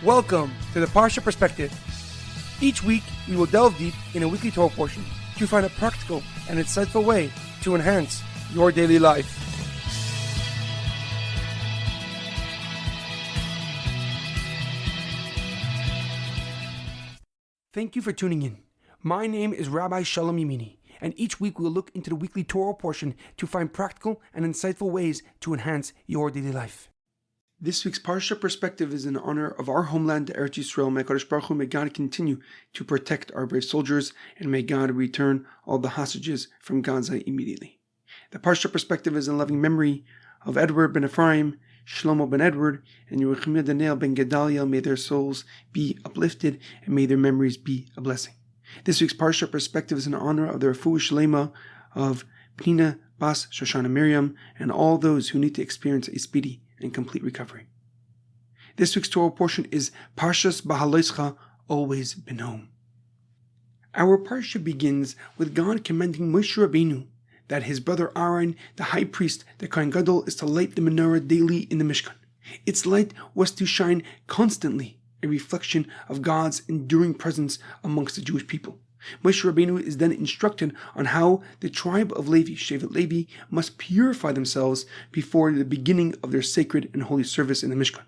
Welcome to the Parsha Perspective. Each week, we will delve deep in a weekly Torah portion to find a practical and insightful way to enhance your daily life. Thank you for tuning in. My name is Rabbi Shalom Yamini, and each week we will look into the weekly Torah portion to find practical and insightful ways to enhance your daily life. This week's Parsha Perspective is in honor of our homeland, Eretz Yisrael. May HaKadosh Baruch Hu, may God continue to protect our brave soldiers, and may God return all the hostages from Gaza immediately. The Parsha Perspective is in loving memory of Edward ben Ephraim, Shlomo ben Edward, and Yeruchim Daniel ben Gedalia. May their souls be uplifted, and may their memories be a blessing. This week's Parsha Perspective is in honor of the Refuah Shlema of Pnina Bas Shoshana Miriam, and all those who need to experience a speedy and complete recovery. This week's Torah portion is Parshas Behaalosecha, Always Been Home. Our Parsha begins with God commending Moshe Rabbeinu that his brother Aharon, the high priest, the Kohen Gadol, is to light the Menorah daily in the Mishkan. Its light was to shine constantly, a reflection of God's enduring presence amongst the Jewish people. Moshe Rabbeinu is then instructed on how the tribe of Levi, Shevet Levi, must purify themselves before the beginning of their sacred and holy service in the Mishkan.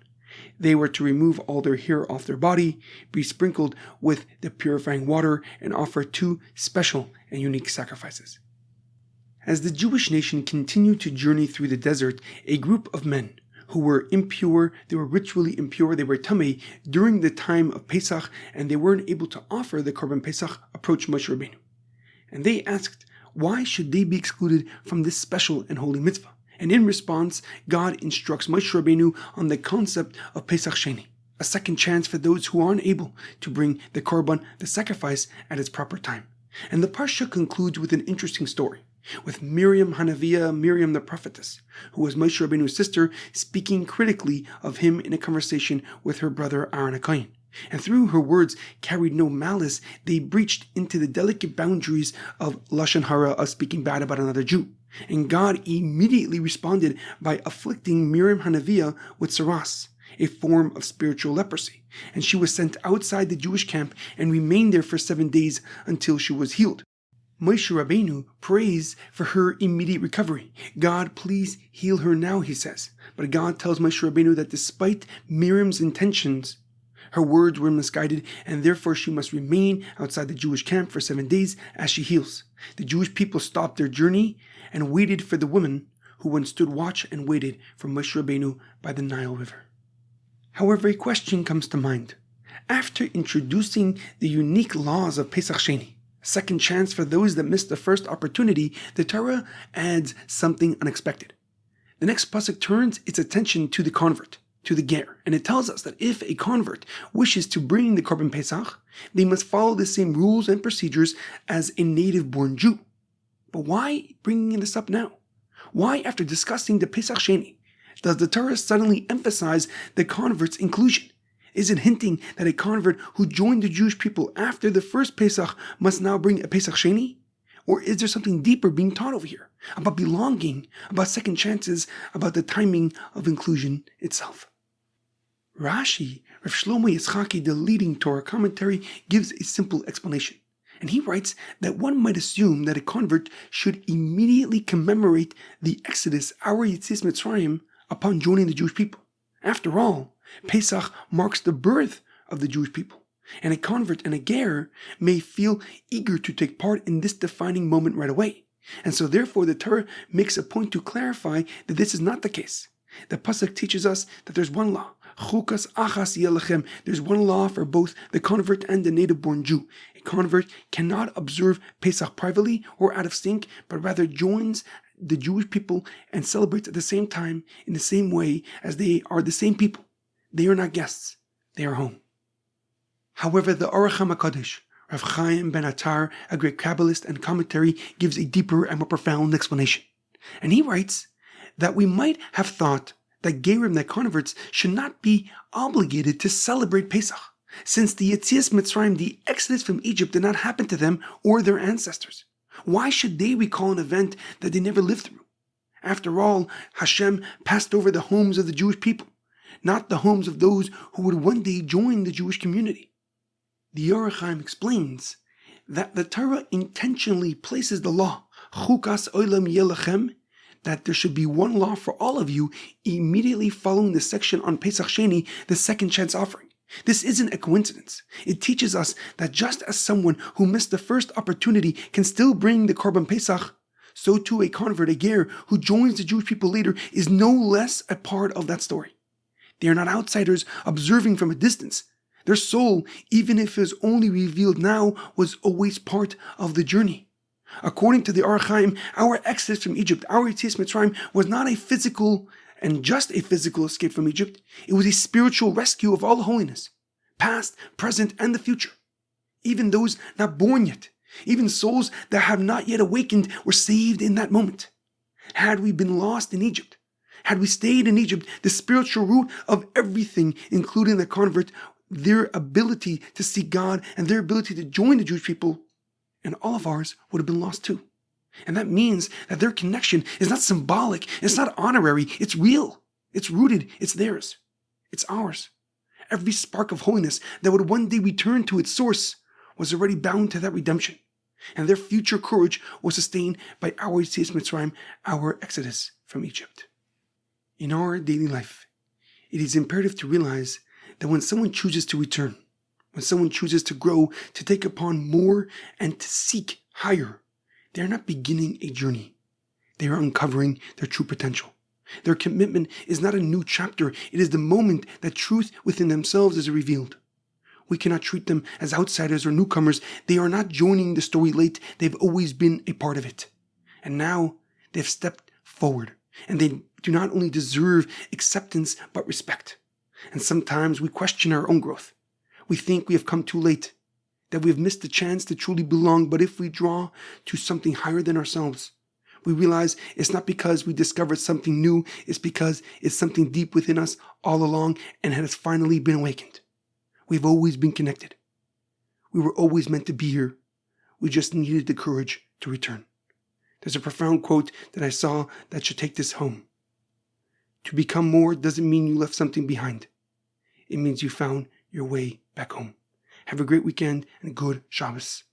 They were to remove all their hair off their body, be sprinkled with the purifying water, and offer two special and unique sacrifices. As the Jewish nation continued to journey through the desert, a group of men who were impure, they were ritually impure, they were tamei during the time of Pesach, and they weren't able to offer the Korban Pesach, approached Moshe Rabbeinu. And they asked, why should they be excluded from this special and holy mitzvah? And in response, God instructs Moshe Rabbeinu on the concept of Pesach Sheni, a second chance for those who are unable to bring the Korban, the sacrifice, at its proper time. And the Parsha concludes with an interesting story, with Miriam Hanaviah, Miriam the prophetess, who was Moshe Rabbeinu's sister, speaking critically of him in a conversation with her brother Aharon HaKohen. And through her words carried no malice, they breached into the delicate boundaries of Lashon Hara, of speaking bad about another Jew. And God immediately responded by afflicting Miriam Hanaviah with saras, a form of spiritual leprosy. And she was sent outside the Jewish camp and remained there for 7 days until she was healed. Moshe Rabbeinu prays for her immediate recovery. God, please heal her now, he says. But God tells Moshe Rabbeinu that despite Miriam's intentions, her words were misguided, and therefore she must remain outside the Jewish camp for 7 days as she heals. The Jewish people stopped their journey and waited for the woman who once stood watch and waited for Moshe Rabbeinu by the Nile River. However, a question comes to mind. After introducing the unique laws of Pesach Sheni, second chance for those that missed the first opportunity, the Torah adds something unexpected. The next pasuk turns its attention to the convert, to the ger, and it tells us that if a convert wishes to bring the Korban Pesach, they must follow the same rules and procedures as a native-born Jew. But why bringing this up now? Why, after discussing the Pesach Sheni, does the Torah suddenly emphasize the convert's inclusion? Is it hinting that a convert who joined the Jewish people after the first Pesach must now bring a Pesach Sheni? Or is there something deeper being taught over here, about belonging, about second chances, about the timing of inclusion itself? Rashi, Rav Shlomo Yitzchaki, the leading Torah commentary, gives a simple explanation. And he writes that one might assume that a convert should immediately commemorate the Exodus, our Yetzias Mitzrayim, upon joining the Jewish people. After all, Pesach marks the birth of the Jewish people, and a convert and a ger may feel eager to take part in this defining moment right away. And so therefore the Torah makes a point to clarify that this is not the case. The pasuk teaches us that there's one law. Chukas achas yelachem. There's one law for both the convert and the native-born Jew. A convert cannot observe Pesach privately or out of sync, but rather joins the Jewish people and celebrates at the same time in the same way as they are the same people. They are not guests. They are home. However, the Ohr HaChaim, Rav Chaim ben Attar, a great Kabbalist and commentary, gives a deeper and more profound explanation. And he writes that we might have thought that Gerim, that converts, should not be obligated to celebrate Pesach, since the Yetzias Mitzrayim, the exodus from Egypt, did not happen to them or their ancestors. Why should they recall an event that they never lived through? After all, Hashem passed over the homes of the Jewish people. not the homes of those who would one day join the Jewish community. The Ohr HaChaim explains that the Torah intentionally places the law, Chukas Olam Yelachem, that there should be one law for all of you immediately following the section on Pesach Sheni, the second chance offering. This isn't a coincidence. It teaches us that just as someone who missed the first opportunity can still bring the Korban Pesach, so too a convert, a ger, who joins the Jewish people later is no less a part of that story. They are not outsiders observing from a distance. Their soul, even if it is only revealed now, was always part of the journey. According to the Ohr HaChaim, our exodus from Egypt, our Yetzias Mitzrayim, was not a physical and just a physical escape from Egypt. It was a spiritual rescue of all holiness, past, present, and the future. Even those not born yet, even souls that have not yet awakened, were saved in that moment. Had we been lost in Egypt, had we stayed in Egypt, the spiritual root of everything, including the convert, their ability to see God and their ability to join the Jewish people, and all of ours would have been lost too. And that means that their connection is not symbolic, it's not honorary, it's real, it's rooted, it's theirs, it's ours. Every spark of holiness that would one day return to its source was already bound to that redemption, and their future courage was sustained by our Yetzias Mitzrayim, our exodus from Egypt. In our daily life, it is imperative to realize that when someone chooses to return, when someone chooses to grow, to take upon more, and to seek higher, they are not beginning a journey. They are uncovering their true potential. Their commitment is not a new chapter. It is the moment that truth within themselves is revealed. We cannot treat them as outsiders or newcomers. They are not joining the story late. They've always been a part of it. And now they've stepped forward. And they do not only deserve acceptance, but respect. And sometimes we question our own growth. We think we have come too late, that we have missed the chance to truly belong. But if we draw to something higher than ourselves, we realize it's not because we discovered something new, it's because it's something deep within us all along and has finally been awakened. We've always been connected. We were always meant to be here. We just needed the courage to return. There's a profound quote that I saw that should take this home. To become more doesn't mean you left something behind. It means you found your way back home. Have a great weekend and good Shabbos.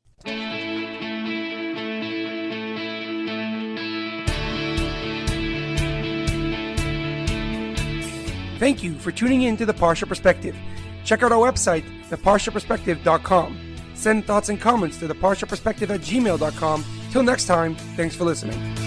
Thank you for tuning in to the Parsha Perspective. Check out our website, theparshaperspective.com. Send thoughts and comments to theparshaperspective@gmail.com. Till next time, thanks for listening.